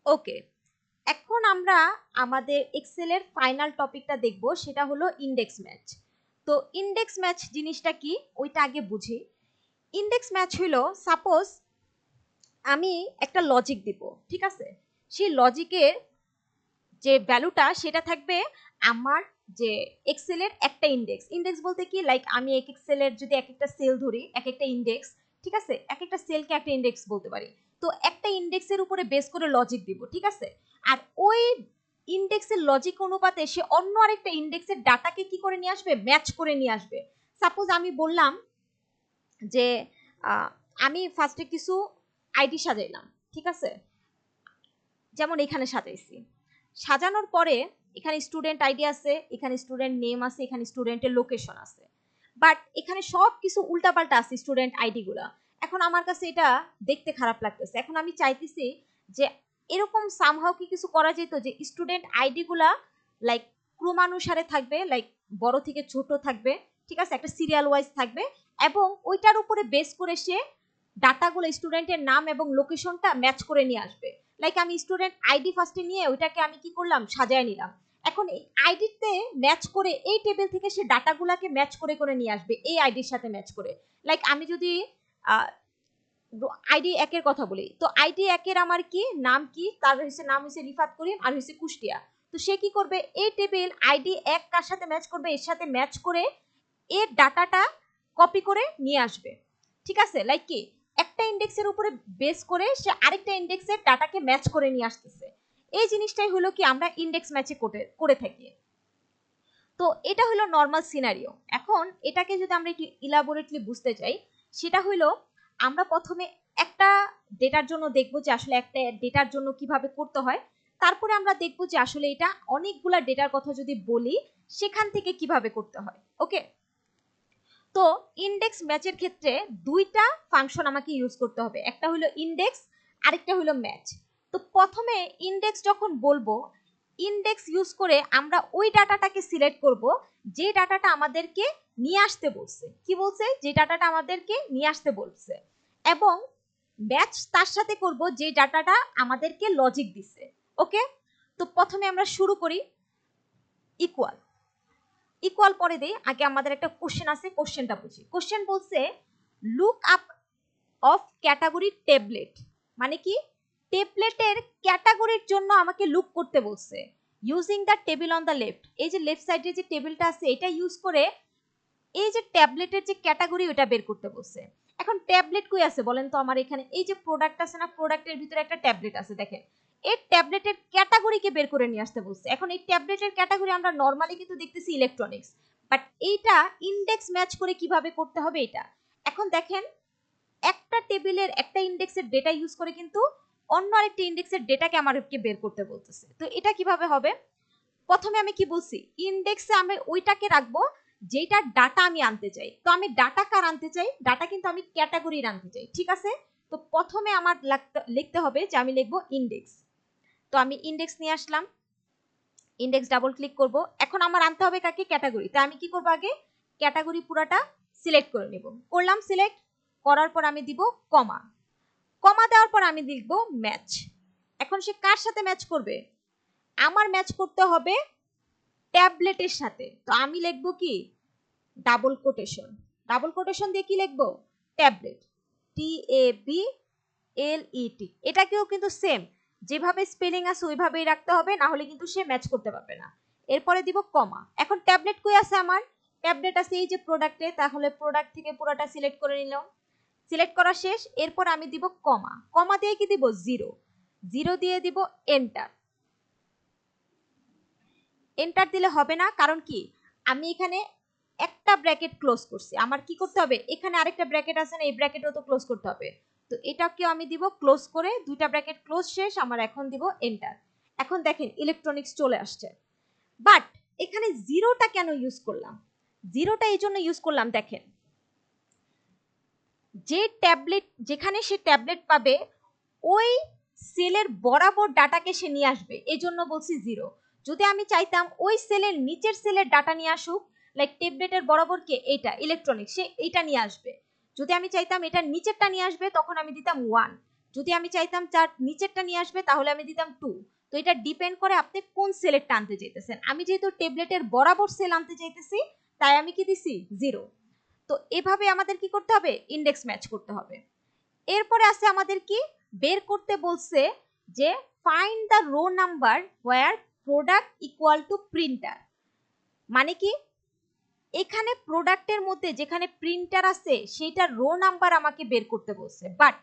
ওকে, এখন আমরা আমাদের এক্সেলের ফাইনাল টপিকটা দেখব, সেটা হলো ইন্ডেক্স ম্যাচ। তো ইন্ডেক্স ম্যাচ জিনিসটা কি ওইটা আগে বুঝি। ইন্ডেক্স ম্যাচ হলো, সাপোজ আমি একটা লজিক দিব, ঠিক আছে, সেই লজিকের যে ভ্যালুটা সেটা থাকবে আমার যে এক্সেলের একটা ইন্ডেক্স। ইন্ডেক্স বলতে কি, লাইক আমি এক এক্সেলের যদি এক একটা সেল ধরি, এক একটা ইন্ডেক্স, ঠিক আছে, এক একটা সেলকে একটা ইন্ডেক্স বলতে পারি। তো একটা ইন্ডেক্সের উপরে বেস করে লজিক দিব, ঠিক আছে। আর ওই ইন্ডেক্সের লজিক অনুপাতে সে অন্য আরেকটা ইন্ডেক্সের ডাটাকে কি করে নিয়ে আসবে, ম্যাচ করে নিয়ে আসবে। সাপোজ আমি বললাম যে আমি ফার্স্টে কিছু আইডি সাজাইলাম, ঠিক আছে, যেমন এখানে সাজাইছি। সাজানোর পরে এখানে স্টুডেন্ট আইডি আছে, এখানে স্টুডেন্ট নেম আছে, এখানে স্টুডেন্টের লোকেশন আছে, বাট এখানে সব কিছু উল্টাপাল্টা আছে স্টুডেন্ট আইডি গুলা। এখন আমার কাছে এটা দেখতে খারাপ লাগতেছে। এখন আমি চাইতেছি যে এরকম সামহাও কি কিছু করা যেত যে স্টুডেন্ট আইডি গুলা লাইক ক্রমানুসারে থাকবে, লাইক বড় থেকে ছোট থাকবে, ঠিক আছে, একটা সিরিয়াল ওয়াইজ থাকবে, এবং ওইটার উপরে বেস করে সে ডাটাগুলো স্টুডেন্টের নাম এবং লোকেশনটা ম্যাচ করে নিয়ে আসবে। লাইক আমি স্টুডেন্ট আইডি ফার্স্টে নিয়ে ওইটাকে আমি কি করলাম, সাজায় নিলাম। এখন এই আইডিতে ম্যাচ করে এই টেবিল থেকে সে ডাটাগুলোকে ম্যাচ করে করে নিয়ে আসবে এই আইডির সাথে ম্যাচ করে। লাইক আমি যদি আইডি একের কথা বলি, তো আইডি একের আমার কি নাম, কি তার হচ্ছে নাম হচ্ছে রিফাত করিম আর হচ্ছে কুষ্টিয়া। তো সে কি করবে, এই টেবিল আইডি এক কার সাথে ম্যাচ করবে, এর সাথে ম্যাচ করে এর ডাটাটা কপি করে নিয়ে আসবে, ঠিক আছে। লাইক কি একটা ইন্ডেক্সের উপরে বেস করে সে আরেকটা ইন্ডেক্সের ডাটাকে ম্যাচ করে নিয়ে আসতেছে। এই জিনিসটাই হলো কি আমরা ইন্ডেক্স ম্যাচে করে থাকি। তো এটা হলো নর্মাল সিনারিও। এখন এটাকে যদি আমরা একটু ইলাবোরেটলি বুঝতে চাই, সেটা হলো আমরা প্রথমে একটা ডেটার জন্য দেখবো যে আসলে একটা ডেটার জন্য কিভাবে করতে হয়, তারপরে আমরা দেখবো যে আসলে এটা অনেকগুলা ডেটার কথা যদি বলি সেখান থেকে কিভাবে করতে হয়। ওকে, তো ইন্ডেক্স ম্যাচের ক্ষেত্রে দুইটা ফাংশন আমাকে ইউজ করতে হবে, একটা হলো ইন্ডেক্স, আরেকটা হলো ম্যাচ। তো প্রথমে ইন্ডেক্স যখন বলবো, ইন্ডেক্স ইউজ করে আমরা ওই ডাটাটাকে সিলেক্ট করব যে ডাটাটা আমাদেরকে নিয়ে আসতে বলছে, কি বলছে, যে ডাটাটা আমাদেরকে নিয়ে আসতে বলছে, এবং ম্যাচ তার সাথে করব যে ডাটাটা আমাদেরকে লজিক দিছে। ওকে, তো প্রথমে আমরা শুরু করি ইকুয়াল। ইকুয়াল পরে দেই, আগে আমাদের একটা কোশ্চেন আছে, কোশ্চেনটা বুঝি। কোশ্চেন বলছে look up of category tablet, মানে কি টেবলেটের ক্যাটাগরির জন্য আমাকে লুক করতে বলছে using the table on the left. এই যে লেফট সাইডে যে টেবিলটা আছে এটা ইউজ করে এই যে ট্যাবলেটের যে ক্যাটাগরি ওটা বের করতে বলছে। এখন ট্যাবলেট কই আছে বলেন তো আমার এখানে, এই যে প্রোডাক্ট আছে না, প্রোডাক্টের ভিতরে একটা ট্যাবলেট আছে, দেখেন এই ট্যাবলেটের ক্যাটাগরিকে বের করে নিয়ে আসতে বলছে। এখন এই ট্যাবলেটের ক্যাটাগরি আমরা নরমালি কিন্তু দেখতেছি ইলেকট্রনিক্স, বাট এইটা ইন্ডেক্স ম্যাচ করে কিভাবে করতে হবে এটা। এখন দেখেন একটা টেবিলের একটা ইন্ডেক্সের ডেটা ইউজ করে কিন্তু অন্য আরেকটা ইন্ডেক্সের ডেটাকে আমাদেরকে বের করতে বলতেছে। তো এটা কিভাবে হবে, প্রথমে আমি কি বলছি, ইন্ডেক্সে আমি ওইটাকে রাখবো যেটা ডাটা আমি আনতে চাই। তো আমি ডাটা কার আনতে চাই, ডাটা কিন্তু আমি ক্যাটাগরির আনতে চাই, ঠিক আছে। তো প্রথমে আমার লিখতে হবে যে আমি লিখবো ইন্ডেক্স। তো আমি ইন্ডেক্স নিয়ে আসলাম, ইন্ডেক্স ডাবল ক্লিক করব। এখন আমার আনতে হবে কাকে, ক্যাটাগরি। তাই আমি কি করব, আগে ক্যাটাগরি পুরাটা সিলেক্ট করে নেব। করলাম সিলেক্ট, করার পর আমি দিব কমা, কমা দেওয়ার পর আমি লিখব ম্যাচ। এখন সে কার সাথে ম্যাচ করবে, আমার ম্যাচ করতে হবে ট্যাবলেটের সাথে। তো আমি লিখবো কি ডাবল কোটেশন, ডাবল কোটেশন দিয়ে কি লিখবো, ট্যাবলেট, TABLET। এটাকেও কিন্তু সেম যেভাবে স্পেলিং আছে ওইভাবেই রাখতে হবে, না হলে কিন্তু সে ম্যাচ করতে পারবে না। এরপরে দিব কমা। এখন ট্যাবলেট কই আছে আমার, ট্যাবলেট আছে এই যে প্রোডাক্টে, তাহলে প্রোডাক্ট থেকে পুরোটা সিলেক্ট করে নিলাম। সিলেক্ট করা শেষ, এরপর আমি দিব কমা, কমা দিয়ে কি দিব জিরো, জিরো দিয়ে দিব এন্টার। এন্টার দিলে হবে না, কারণ কি আমি এখানে একটা ব্র্যাকেট ক্লোজ করছি, আমার কি করতে হবে, এখানে আরেকটা ব্র্যাকেট আছে না, এই ব্র্যাকেটও তো ক্লোজ করতে হবে। তো এটাকেও আমি দিব ক্লোজ করে, দুইটা ব্র্যাকেট ক্লোজ শেষ, আমার এখন দিব এন্টার। এখন দেখেন ইলেকট্রনিক্স চলে আসছে। বাট এখানে জিরোটা কেন ইউজ করলাম, জিরোটা এই জন্য ইউজ করলাম, দেখেন যে ট্যাবলেট যেখানে সে ট্যাবলেট পাবে ওই সেলের বরাবর ডাটাকে সে নিয়ে আসবে, এই জন্য বলছি জিরো। যদি আমি চাইতাম ওই সেলের নিচের সেলের ডাটা নিয়ে আসুক, লাইক ট্যাবলেটের বরাবর কে এইটা ইলেকট্রনিক্স, সে এইটা নিয়ে আসবে। যদি আমি চাইতাম এটা নিচেরটা নিয়ে আসবে, তখন আমি দিতাম ওয়ান। যদি আমি চাইতাম 4 নিচেরটা নিয়ে আসবে তাহলে আমি দিতাম 2। তো এটা ডিপেন্ড করে আপনি কোন সেলেরটা আনতে চাইতেছেন। আমি যেহেতু ট্যাবলেটের বরাবর সেল আনতে চাইতেছি তাই আমি কি দিছি 0। তো এভাবে আমাদের কি করতে হবে, ইন্ডেক্স ম্যাচ করতে হবে। এরপরে আছে আমাদের কি বের করতে বলছে যে find the rho number where product equal to printer. মানে কি এখানে প্রোডাক্টের মধ্যে যেখানে প্রিন্টার আছে সেইটার রো নাম্বার আমাকে বের করতে বলছে, বাট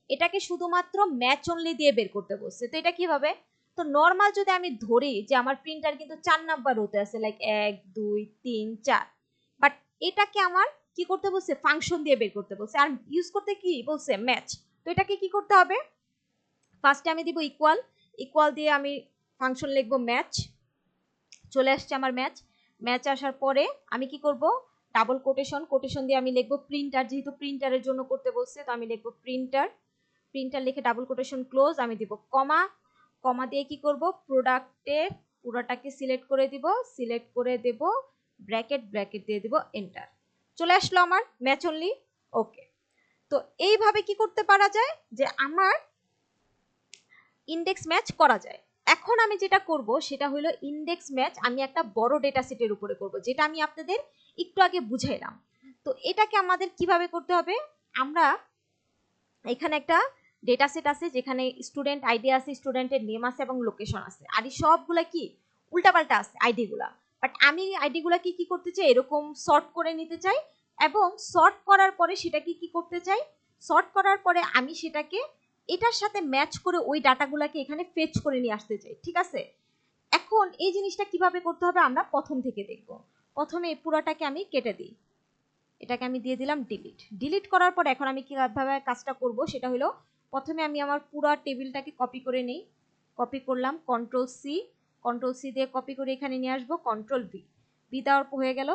এটাকে শুধুমাত্র ম্যাচ অনলি দিয়ে বের করতে বলছে। তো এটা কিভাবে, তো নর্মাল যদি আমি ধরি যে আমার প্রিন্টার কিন্তু 4 নাম্বার রোতে আছে, লাইক 1 2 3 4, বাট এটাকে আমার কি করতে বলছে, ফাংশন দিয়ে বের করতে বলছে, আর ইউজ করতে কি বলছে, ম্যাচ। তো এটাকে কি করতে হবে, ফার্স্টে আমি দিব ইকুয়াল, ইকুয়াল দিয়ে আমি ফাংশন লিখবো ম্যাচ, চলে আসছে আমার ম্যাচ। ম্যাচ আসার পরে আমি কি করব, ডাবল কোটেশন, কোটেশন দিয়ে আমি লিখবো প্রিন্টার, যেহেতু প্রিন্টারের জন্য করতে বলছে তো আমি লিখবো প্রিন্টার, প্রিন্টার লিখে ডাবল কোটেশন ক্লোজ, আমি দিব কমা, কমা দিয়ে কি করব, প্রোডাক্টের পুরোটাকে সিলেক্ট করে দিব, সিলেক্ট করে দেব ব্র্যাকেট, ব্র্যাকেট দিয়ে দিব এন্টার, চলে আসলো আমার ম্যাচ অনলি। ওকে, তো এইভাবে কি করতে পারা যায় যে আমার ইন্ডেক্স ম্যাচ করা যায়। এখন আমি যেটা করব সেটা হলো ইন্ডেক্স ম্যাচ আমি একটা বড় ডেটা সেটের উপরে করব, যেটা আমি আপনাদের একটু আগে বুঝাইলাম। তো এটাকে আমাদের কিভাবে করতে হবে, আমরা এখানে একটা ডেটা সেট আছে যেখানে স্টুডেন্ট আইডি আছে, স্টুডেন্টের নেম আছে এবং লোকেশন আছে, আর এই সবগুলা কি উল্টাপাল্টা আছে আইডি গুলা, বাট আমি আইডি গুলা কি করতে চাই, এরকম সর্ট করে নিতে চাই, এবং সর্ট করার পরে সেটাকে কি করতে চাই, সর্ট করার পরে আমি সেটাকে এটার সাথে ম্যাচ করে ওই ডাটাগুলোকে এখানে ফেচ করে নিয়ে আসতে চাই, ঠিক আছে। এখন এই জিনিসটা কিভাবে করতে হবে আমরা প্রথম থেকে দেখব। প্রথমে এই পুরোটাকে আমি কেটে দিই, এটাকে আমি দিয়ে দিলাম ডিলিট, ডিলিট করার পর এখন আমি কিভাবে কাজটা করব সেটা হলো, প্রথমে আমি আমার পুরো টেবিলটাকে কপি করে নেই, কপি করলাম কন্ট্রোল সি, কন্ট্রোল সি দিয়ে কপি করে এখানে নিয়ে আসবো, কন্ট্রোল ভি, ভি দেওয়ার হয়ে গেল।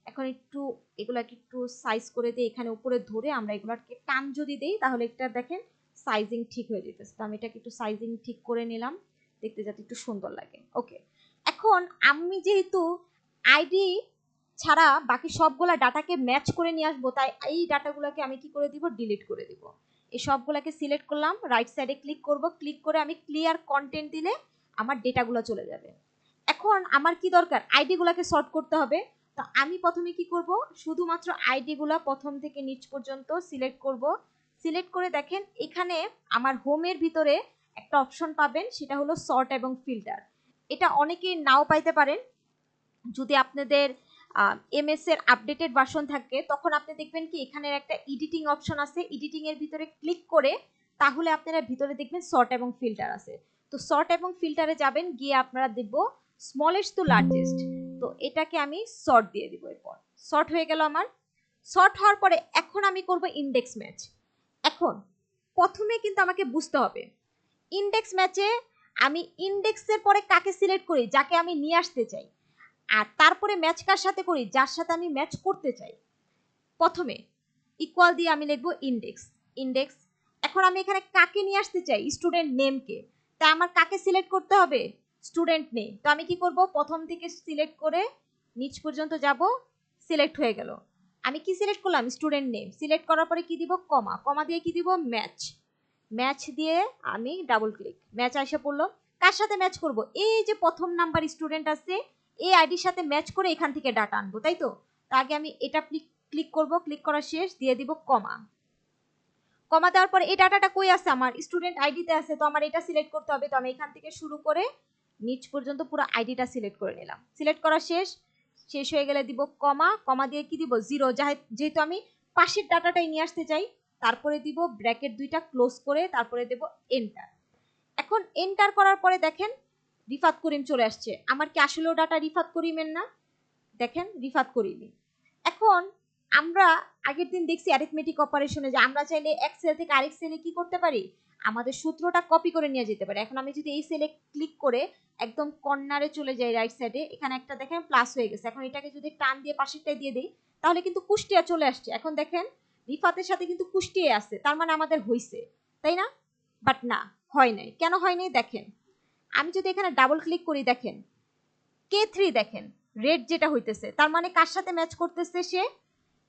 এখন একটু এগুলাকে একটু সাইজ করে দিয়ে এখানে উপরে ধরে আমরা এগুলাকে টান যদি দেই তাহলে একটা দেখেন সাইজিং ঠিক হয়ে যেতেছে। তো আমি এটাকে একটু সাইজিং ঠিক করে নিলাম, দেখতে যাতে একটু সুন্দর লাগে। ওকে, এখন আমি যেহেতু আইডি ছাড়া বাকি সবগুলা ডাটাকে ম্যাচ করে নিয়ে আসবো, তাই এই ডাটাগুলোকে আমি কি করে দিব, ডিলিট করে দিব। এই সবগুলাকে সিলেক্ট করলাম, রাইট সাইডে ক্লিক করব, ক্লিক করে আমি ক্লিয়ার কন্টেন্ট দিলে আমার ডেটাগুলো চলে যাবে। এখন আমার কি দরকার, আইডি গুলাকে সর্ট করতে হবে। তো আমি প্রথমে কি করব, শুধুমাত্র আইডি গুলা প্রথম থেকে নিচ পর্যন্ত সিলেক্ট করব, সিলেক্ট করে দেখেন এখানে আমার হোমের ভিতরে একটা অপশন পাবেন, সেটা হলো সর্ট এবং ফিল্টার। এটা অনেকেই নাও পাইতে পারেন, যদি আপনাদের এমএস এর আপডেটেড ভার্সন থাকে তখন আপনি দেখবেন কি এখানে একটা এডিটিং অপশন আছে, এডিটিং এর ভিতরে ক্লিক করে তাহলে আপনারা ভিতরে দেখবেন সর্ট এবং ফিল্টার আছে। তো সর্ট এবং ফিল্টারে যাবেন, গিয়ে আপনারা দেখব স্মলেস্ট টু লার্জেস্ট, তো এটাকে আমি সর্ট দিয়ে দিব। এরপর সর্ট হয়ে গেল আমার, সর্ট হওয়ার পরে এখন আমি করব ইন্ডেক্স ম্যাচ। এখন প্রথমে কিন্তু আমাকে বুঝতে হবে ইন্ডেক্স ম্যাচে আমি ইন্ডেক্সের পরে কাকে সিলেক্ট করি, যাকে আমি নিয়ে আসতে চাই, আর তারপরে ম্যাচ কার সাথে করি, যার সাথে আমি ম্যাচ করতে চাই। প্রথমে ইকুয়াল দিয়ে আমি লিখবো ইন্ডেক্স, ইন্ডেক্স। এখন আমি এখানে কাকে নিয়ে আসতে চাই, স্টুডেন্ট নেমকে, তাই আমার কাকে সিলেক্ট করতে হবে, স্টুডেন্ট নেম। তো আমি কি করব, প্রথম থেকে সিলেক্ট করে নিচ পর্যন্ত যাব, সিলেক্ট হয়ে গেল। আমি কি সিলেক্ট করলাম, স্টুডেন্ট নেম, সিলেক্ট করার পরে কি দিব, কমা, কমা দিয়ে কি দিব, ম্যাচ, ম্যাচ দিয়ে আমি ডাবল ক্লিক, ম্যাচ আসে পড়লো। কার সাথে ম্যাচ করব, এই যে প্রথম নাম্বার স্টুডেন্ট আছে এই আইডির সাথে ম্যাচ করে এখান থেকে ডাটা আনবো, তাই তো। তো আগে আমি এটা ক্লিক করব, ক্লিক করা শেষ, দিয়ে দিব কমা, কমা দেওয়ার পর এই ডাটাটা কই আছে, আমার স্টুডেন্ট আইডিতে আছে, তো আমার এটা সিলেক্ট করতে হবে। তো আমি এখান থেকে শুরু করে নিচ পর্যন্ত পুরো আইডিটা সিলেক্ট করে নিলাম, সিলেক্ট করা শেষ, শেষ হয়ে গেলে দিব কমা, কমা দিয়ে কি দিব, জিরো, যেহেতু আমি পাশের ডাটাটাই নিয়ে আসতে চাই। তারপরে দিব ব্র্যাকেট দুইটা ক্লোজ করে, তারপরে দেব এন্টার। এখন এন্টার করার পরে দেখেন রিফাত করিম চলে আসছে, আমার কি আসলেও ডাটা রিফাত করিমের না, দেখেন রিফাত করিমি। এখন আমরা আগের দিন দেখছি অ্যারিথমেটিক অপারেশনে যে আমরা চাইলে এক সেল থেকে আরেক সেলে কি করতে পারি, আমাদের সূত্রটা কপি করে নিয়ে যেতে পারি। এখন আমি যদি এই সেলে ক্লিক করে একদম কর্নারে চলে যাই রাইট সাইডে, এখানে একটা দেখেন প্লাস হয়ে গেছে, এখন এটাকে যদি টান দিয়ে পাশেরটাই দিয়ে দিই তাহলে কিন্তু কুষ্টিয়া চলে আসছে। এখন দেখেন রিফাতের সাথে কিন্তু কুষ্টিয়া আছে, তার মানে আমাদের হইছে, তাই না, বাট না, হয় নাই। কেন হয় নাই দেখেন, আমি যদি এখানে ডাবল ক্লিক করি দেখেন K3 দেখেন রেড যেটা হইতেছে, তার মানে কার সাথে ম্যাচ করতেছে, সে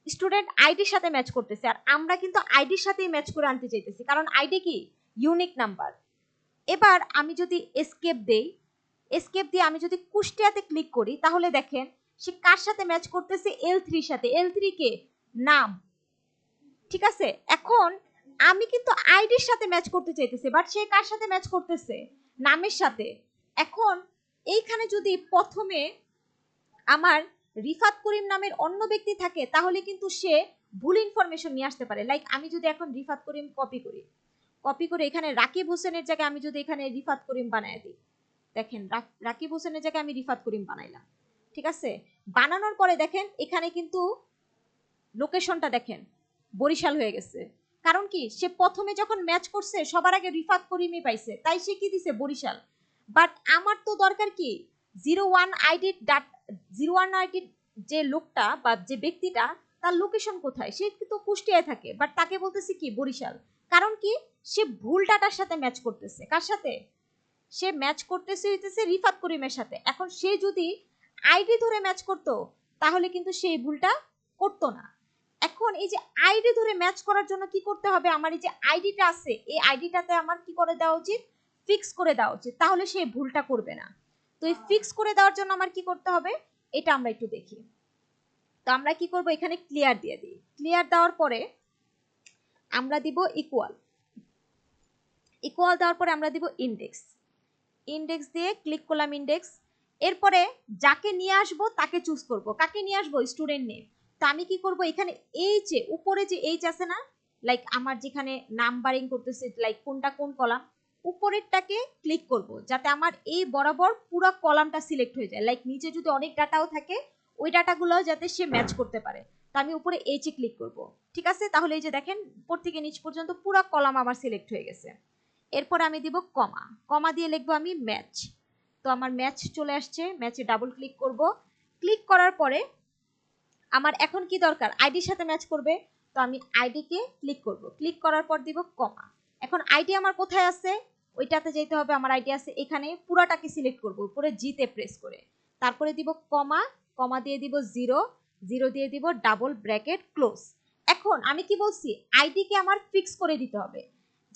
স্টুডেন্ট আইডির সাথে ম্যাচ করতেছে, আর আমরা কিন্তু আইডির সাথেই ম্যাচ করে আনতে চাইতেছি, কারণ আইডি কি ইউনিক নাম্বার। এবার আমি যদি এসকেপ দেই, এসকেপ দিয়ে আমি যদি কুষ্টিয়াতে ক্লিক করি, তাহলে দেখেন সে কার সাথে ম্যাচ করতেছে, L3 এর সাথে। L3 কে? নাম। ঠিক আছে, এখন আমি কিন্তু আইডির সাথে ম্যাচ করতে চাইতেছি, বাট সে কার সাথে ম্যাচ করতেছে? নামের সাথে। এখন এইখানে যদি প্রথমে আমার রিফাত করিম নামের অন্য ব্যক্তি থাকে, তাহলে কিন্তু সে ভুল ইনফরমেশন নিয়ে আসতে পারে। লাইক আমি যদি এখন রিফাত করিম কপি করি, কপি করে এখানে রাকিব হোসেনের জায়গায় আমি যদি এখানে রিফাত করিম বানায় দিই, দেখেন রাকিব হোসেনের জায়গায় আমি রিফাত করিম বানাইলাম। ঠিক আছে, বানানোর পরে দেখেন এখানে কিন্তু লোকেশনটা দেখেন বরিশাল হয়ে গেছে। কারণ কি, সে প্রথমে যখন ম্যাচ করছে সবার আগে রিফাত করিমই পাইছে, তাই সে কি দিছে? বরিশাল। বাট আমার তো দরকার কি, 01 আইডির যে লোকটা বা যে ব্যক্তিটা, তার লোকেশন কোথায়? সে কিন্তু কুষ্টিয়ায় থাকে, বাট তাকে বলতেছে কি? বরিশাল। কারণ কি, সে ভুল ডাটার সাথে ম্যাচ করতেছে। কার সাথে? সে ম্যাচ করতেছে হইতেছে রিফাত করিমের সাথে। এখন সে যদি আইডি ধরে ম্যাচ করতো, তাহলে কিন্তু সেই ভুলটা করতো না। এখন এই যে আইডি ধরে ম্যাচ করার জন্য কি করতে হবে? আমার এই যে আইডিটা আছে, এই আইডিটাতে আমার কি করে দেওয়া উচিত? ফিক্স করে দেওয়া উচিত, তাহলে সে ভুলটা করবে না। তো এই ফিক্স করে দেওয়ার জন্য আমার কি করতে হবে, এটা আমরা একটু দেখি। তো আমরা কি করব, এখানে ক্লিয়ার দিয়ে দিই। ক্লিয়ার দেওয়ার পরে আমরা দিব ইকুয়াল। ইকুয়াল দেওয়ার পরে আমরা দিব ইন্ডেক্স। ইন্ডেক্স দিয়ে ক্লিক করলাম ইন্ডেক্স। এরপরে যাকে নিয়ে আসবো তাকে চুজ করব। কাকে নিয়ে আসবো? Student name. তো আমি কি করব, এখানে এই যে উপরে যে এইচ আছে না, লাইক আমার যেখানে নাম্বারিং করতেছে, লাইক কোনটা কোন কলাম, উপরেরটাকে ক্লিক করব, যাতে আমার এই বরাবর পুরো কলামটা সিলেক্ট হয়ে যায়। লাইক নিচে যদি অনেক ডাটাও থাকে, ওই ডাটাগুলো যাতে সে ম্যাচ করতে পারে। তো আমি উপরে এইচে ক্লিক করব। ঠিক আছে, তাহলে এই যে দেখেন উপর থেকে নিচ পর্যন্ত পুরো কলাম আমার সিলেক্ট হয়ে গেছে। এরপর আমি দিব কমা। কমা দিয়ে লিখবো আমি ম্যাচ। তো আমার ম্যাচ চলে আসছে, ম্যাচে ডাবল ক্লিক করব। ক্লিক করার পরে আমার এখন কি দরকার? আইডির সাথে ম্যাচ করবে। তো আমি আইডি কে ক্লিক করব। ক্লিক করার পর দিব কমা। এখন আইডি আমার কোথায় আছে? ওইটাতে যেতে হবে। আমার আইডি আছে এখানে, পুরাটাকে সিলেক্ট করব উপরে জিতে প্রেস করে। তারপরে দিব কমা, কমা দিয়ে দিব 0, 0 দিয়ে দিব ডাবল ব্র্যাকেট ক্লোজ। এখন আমি কি বলছি, আইডি কে আমার ফিক্স করে দিতে হবে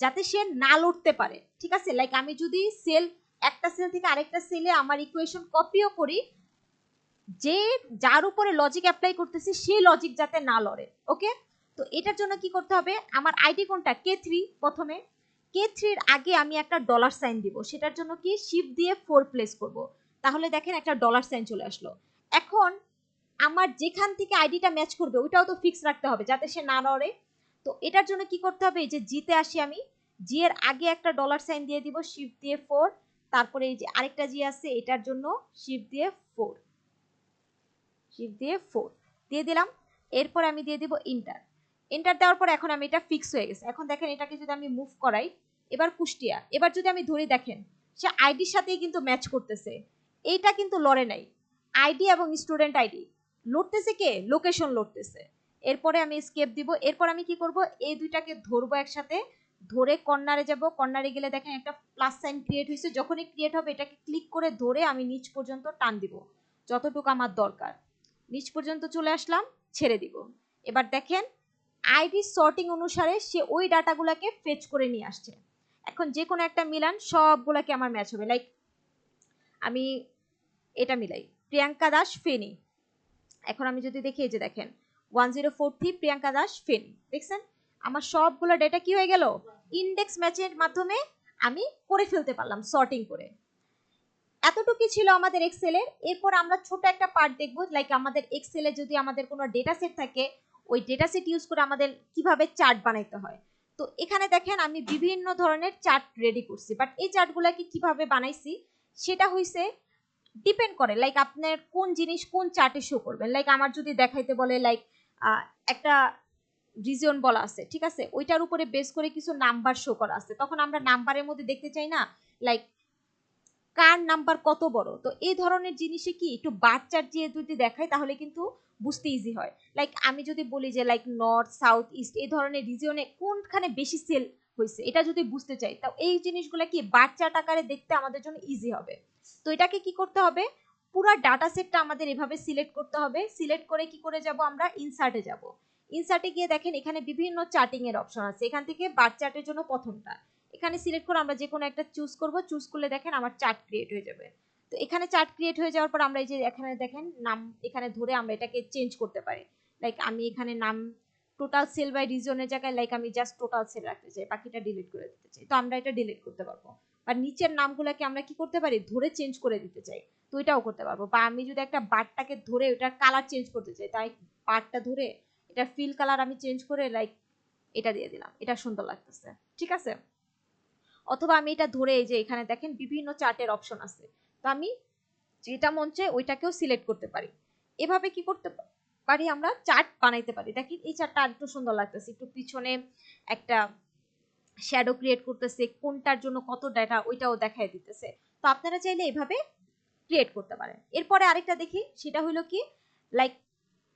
যাতে সে না লড়তে পারে। ঠিক আছে, লাইক আমি যদি সেল, একটা সেল থেকে আরেকটা সেলে আমার ইকুয়েশন কপিও করি, যে যার উপরে লজিক অ্যাপ্লাই করতেছি সেই লজিক যাতে না লড়ে। ওকে, তো এটার জন্য কি করতে হবে, আমার আইডি কোনটা? K3। প্রথমে K3 এর আগে আমি একটা ডলার সাইন দিব। সেটার জন্য কি শিফট দিয়ে 4 প্লেস করব। তাহলে দেখেন একটা ডলার সাইন চলে আসলো। এখন আমার যেখান থেকে আইডিটা ম্যাচ করবে ওইটাও তো ফিক্স রাখতে হবে যাতে সে না লড়ে। তো এটার জন্য কি করতে হবে, এই যে জিতে আসি আমি, জি এর আগে একটা ডলার সাইন দিয়ে দিব, শিফট দিয়ে 4। তারপরে এই যে আরেকটা জি আছে, এটার জন্য শিফট দিয়ে 4, শিফট দিয়ে 4 দিয়ে দিলাম। এরপর আমি দিয়ে দিব ইন্টার। এন্টার দেওয়ার পর এখন আমি এটা ফিক্স হয়ে গেছে। এখন দেখেন এটাকে যদি আমি মুভ করাই, এবার কুষ্টিয়া, এবার যদি আমি ধরি, দেখেন সে আইডির সাথেই কিন্তু ম্যাচ করতেছে। এইটা কিন্তু লড়ে নাই। আইডি এবং স্টুডেন্ট আইডি লড়তেছে কে? লোকেশন লড়তেছে। এরপরে আমি স্কেপ দিব। এরপর আমি কি করব, এই দুইটাকে ধরবো একসাথে, ধরে কর্নারে যাব। কর্নারে গেলে দেখেন একটা প্লাস সাইন ক্রিয়েট হয়েছে। যখনই ক্রিয়েট হবে এটাকে ক্লিক করে ধরে আমি নিচ পর্যন্ত টান দিব, যতটুকু আমার দরকার। নিচ পর্যন্ত চলে আসলাম, ছেড়ে দিব। এবার দেখেন আইডি সর্টিং অনুসারে সে ওই ডাটাগুলোকে ফেচ করে নিয়ে আসছে। এখন যে কোনো একটা মিলান, সবগুলোকে আমার ম্যাচ হবে। লাইক আমি এটা মিলাই, প্রিয়াঙ্কা দাস ফেনী। এখন আমি যদি দেখি, এই যে দেখেন 1043 প্রিয়াঙ্কা দাস ফেনী, দেখছেন আমার সবগুলো ডেটা কি হয়ে গেল? ইন্ডেক্স ম্যাচের মাধ্যমে আমি করে ফেলতে পারলাম, সর্টিং করে। এতটুকু ছিল আমাদের এক্সেলের। এরপর আমরা ছোট একটা পার্ট দেখব, লাইক আমাদের এক্সেলে যদি আমাদের কোনো ডেটা সেট থাকে, ওই ডেটা সেট ইউজ করে আমাদের কিভাবে চার্ট বানাইতে হয়। তো এখানে দেখেন আমি বিভিন্ন ধরনের চার্ট রেডি করছি, বাট এই চার্টগুলোকে কিভাবে বানাইছি সেটা হইছে ডিপেন্ড করে, লাইক আপনার কোন জিনিস কোন চার্টে শো করবেন। লাইক আমার যদি দেখাইতে বলে, লাইক একটা রিজন বলা আছে, ঠিক আছে, ওইটার উপরে বেস করে কিছু নাম্বার শো করা আছে, তখন আমরা নাম্বারের মধ্যে দেখতে চাই না, লাইক কার নাম্বার কত বড়। তো এই ধরনের জিনিসে কি একটু বার চার্ট দিয়ে যদি দেখায় তাহলে কিন্তু বুঝতে ইজি হয়। লাইক আমি যদি বলি যে লাইক নর্থ সাউথ ইস্ট এই ধরনের রিজিয়নে কোনখানে বেশি সেল হয়েছে, এটা যদি বুঝতে চাই, তো এই জিনিসগুলো কি বার চার্ট আকারে দেখতে আমাদের জন্য ইজি হবে। তো এটাকে কি করতে হবে, পুরো ডাটা সেটটা আমাদের এভাবে সিলেক্ট করতে হবে। সিলেক্ট করে কি করে যাব, আমরা ইনসার্টে যাব। ইনসার্টে গিয়ে দেখেন এখানে বিভিন্ন চার্টিং এর অপশন আছে। এখান থেকে বার চার্টের জন্য প্রথমটা, এখানে সিলেক্ট করে আমরা যে কোনো একটা চুজ করব, চুজ করলে দেখেন আমার চার্ট ক্রিয়েট হয়ে যাবে। তো এখানে চার্ট ক্রিয়েট হয়ে যাওয়ার পর আমরা এই যে এখানে দেখেন নাম এখানে ধরে আমরা এটাকে চেঞ্জ করতে পারি। লাইক আমি এখানে নাম টোটাল সেল বাই রিজনের জায়গায় লাইক আমি জাস্ট টোটাল সেল রাখতে চাই, বাকিটা ডিলিট করে দিতে চাই, তো আমরা এটা ডিলিট করতে পারবো। বা নিচের নামগুলোকে আমরা কি করতে পারি, ধরে চেঞ্জ করে দিতে চাই, তো এটাও করতে পারবো। বা আমি যদি একটা বারটাকে ধরে ওটার কালার চেঞ্জ করতে চাই, তাই বারটা ধরে এটা ফিল কালার আমি চেঞ্জ করে লাইক এটা দিয়ে দিলাম, এটা সুন্দর লাগতেছে, ঠিক আছে। অথবা আমি এটা ধরে এই যে এখানে দেখেন বিভিন্ন চার্টের অপশন আছে, তো আমি যেটা মন চায় ওইটাকেও সিলেক্ট করতে পারি। এভাবে কি করতে পারি, আমরা চার্ট বানাইতে পারি। দেখেন এই চার্টটা আর একটু সুন্দর লাগতেছে, একটু পিছনে একটা শ্যাডো ক্রিয়েট করতেছে, কোনটার জন্য কত ডাটা ওইটাও দেখাই দিতেছে। তো আপনারা চাইলে এভাবে ক্রিয়েট করতে পারেন। এরপরে আরেকটা দেখি, সেটা হলো কি লাইক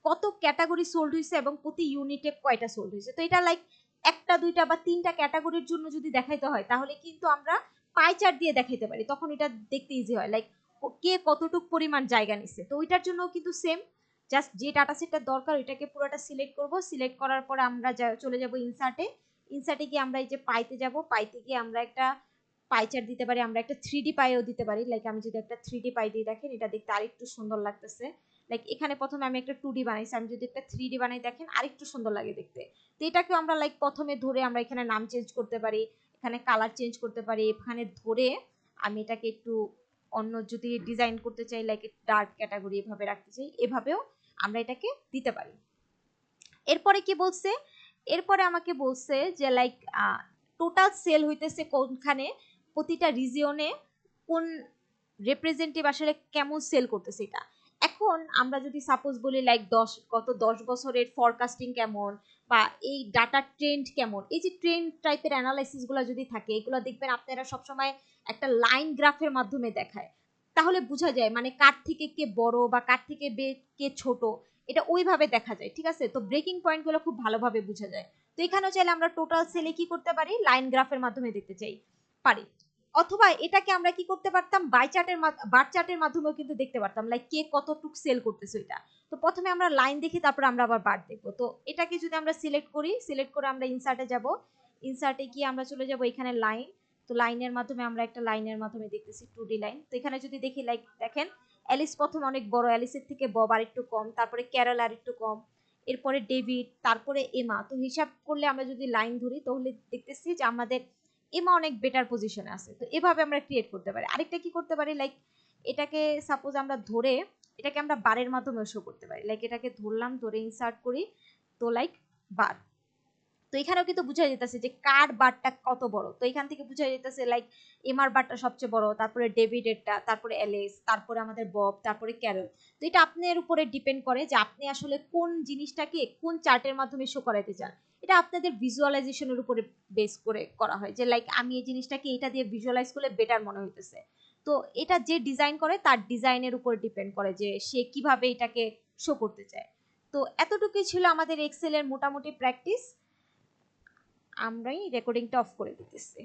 কত ক্যাটাগরি সোল্ড হয়েছে এবং প্রতি ইউনিটে কয়টা সোল্ড হয়েছে। তো এটা লাইক একটা দুইটা বা তিনটা ক্যাটাগরির জন্য যদি দেখাইতে হয় তাহলে কিন্তু আমরা পাই চার্ট দিয়ে দেখাইতে পারি, তখন এটা দেখতে ইজি হয়, লাইক কে কতটুক পরিমাণ জায়গা নিচ্ছে। তো ওইটার জন্য কিন্তু সেম, জাস্ট যে ডাটা সেটটা দরকার ওইটাকে পুরোটা সিলেক্ট করব, সিলেক্ট করার পরে আমরা চলে যাব ইনসার্টে। ইনসার্টে গিয়ে আমরা এই যে পাইতে যাব, পাইতে গিয়ে আমরা একটা পাই চার্ট দিতে পারি, আমরা একটা 3D পাইও দিতে পারি। লাইক আমি যদি একটা 3D পাই দিই, দেখেন এটা দেখতে আরেকটু সুন্দর লাগতেছে। লাইক এখানে প্রথমে আমি একটা 2D বানাইছি, আমি যদি একটা 3D বানাই দেখেন আরেকটু সুন্দর লাগে দেখতে। তো এটাকেও আমরা লাইক প্রথমে ধরে আমরা এখানে নাম চেঞ্জ করতে পারি, এখানে কালার চেঞ্জ করতে পারি, এখানে ধরে আমি এটাকে একটু অন্য যদি ডিজাইন করতে চাই লাইক ডার্ক ক্যাটাগরি এভাবে রাখতে চাই, এভাবেও আমরা এটাকে দিতে পারি। এরপরে কি বলছে, এরপরে আমাকে বলছে যে লাইক টোটাল সেল হইতেছে কোনখানে, প্রতিটা রিজিয়নে কোন রিপ্রেজেন্টেটিভ আসলে কেমন সেল করতেছে এটা। এখন আমরা যদি সাপোজ বলি লাইক গত 10 বছরের ফরকাস্টিং কেমন বা এই ডাটা ট্রেন্ড কেমন, এই যে ট্রেন্ড টাইপের অ্যানালাইসিস গুলো যদি থাকে এগুলো দেখবেন আপনারা সবসময় একটা লাইন গ্রাফের মাধ্যমে দেখায়, তাহলে বোঝা যায় মানে কার থেকে কে বড় বা কার থেকে কে ছোট, এটা ওইভাবে দেখা যায়, ঠিক আছে। তো ব্রেকিং পয়েন্ট গুলো খুব ভালোভাবে বোঝা যায়। তো এখানেও চাইলে আমরা টোটাল সেলে কি করতে পারি, লাইন গ্রাফের মাধ্যমে দেখতে চাই পারি। অথবা এটাকে আমরা কি করতে পারতাম, বার চার্টের মাধ্যমেও কিন্তু দেখতে পারতাম লাইক কে কতটুক সেল করতেছে ওইটা। তো প্রথমে আমরা লাইন দেখি, তারপর আমরা আবার বার দেখবো। তো এটাকে যদি আমরা সিলেক্ট করি, সিলেক্ট করে আমরা ইনসার্টে যাব, ইনসার্টে গিয়ে আমরা চলে যাব এখানে লাইন। তো লাইনের মাধ্যমে আমরা একটা লাইনের মাধ্যমে দেখতেছি 2D লাইন। তো এখানে যদি দেখি লাইক দেখেন অ্যালিস প্রথম অনেক বড়, অ্যালিসের থেকে বব আর একটু কম, তারপরে ক্যারল আর একটু কম, এরপরে ডেভিড, তারপরে এমা। তো হিসাব করলে আমরা যদি লাইন ধরি তাহলে দেখতেছি যে আমাদের এমা অনেক বেটার পজিশনে আছে। তো এভাবে আমরা ক্রিয়েট করতে পারি। আরেকটা কি করতে পারি, লাইক এটাকে সাপোজ আমরা ধরে এটাকে আমরা বারের মাধ্যমে শো করতে পারি। লাইক এটাকে ধরলাম, ধরে ইনসার্ট করি, তো লাইক বার। তো এখানেও কিন্তু বুঝা যেতেছে যে কার বারটা কত বড়। তো এখান থেকে বুঝা যেতেছে লাইক এমার বারটা সবচেয়ে বড়, তারপরে ডেভিডেরটা, তারপরে এলেস, তারপরে আমাদের বব, তারপরে ক্যারল। তো এটা আপনার উপরে ডিপেন্ড করে যে আপনি আসলে কোন জিনিসটাকে কোন চার্টের মাধ্যমে শো করাতে চান। এটা আপনাদের ভিজুয়ালাইজেশনের উপরে বেস করে করা হয়, যে লাইক আমি এই জিনিসটাকে এটা দিয়ে ভিজুয়ালাইজ করলে বেটার মনে হইতেছে। তো এটা যে ডিজাইন করে তার ডিজাইনের উপর ডিপেন্ড করে যে সে কিভাবে এটাকে শো করতে চায়। তো এতটুকুই ছিল আমাদের এক্সেলের মোটামুটি প্র্যাকটিস। আমরাই রেকর্ডিংটা অফ করে দিতেছি।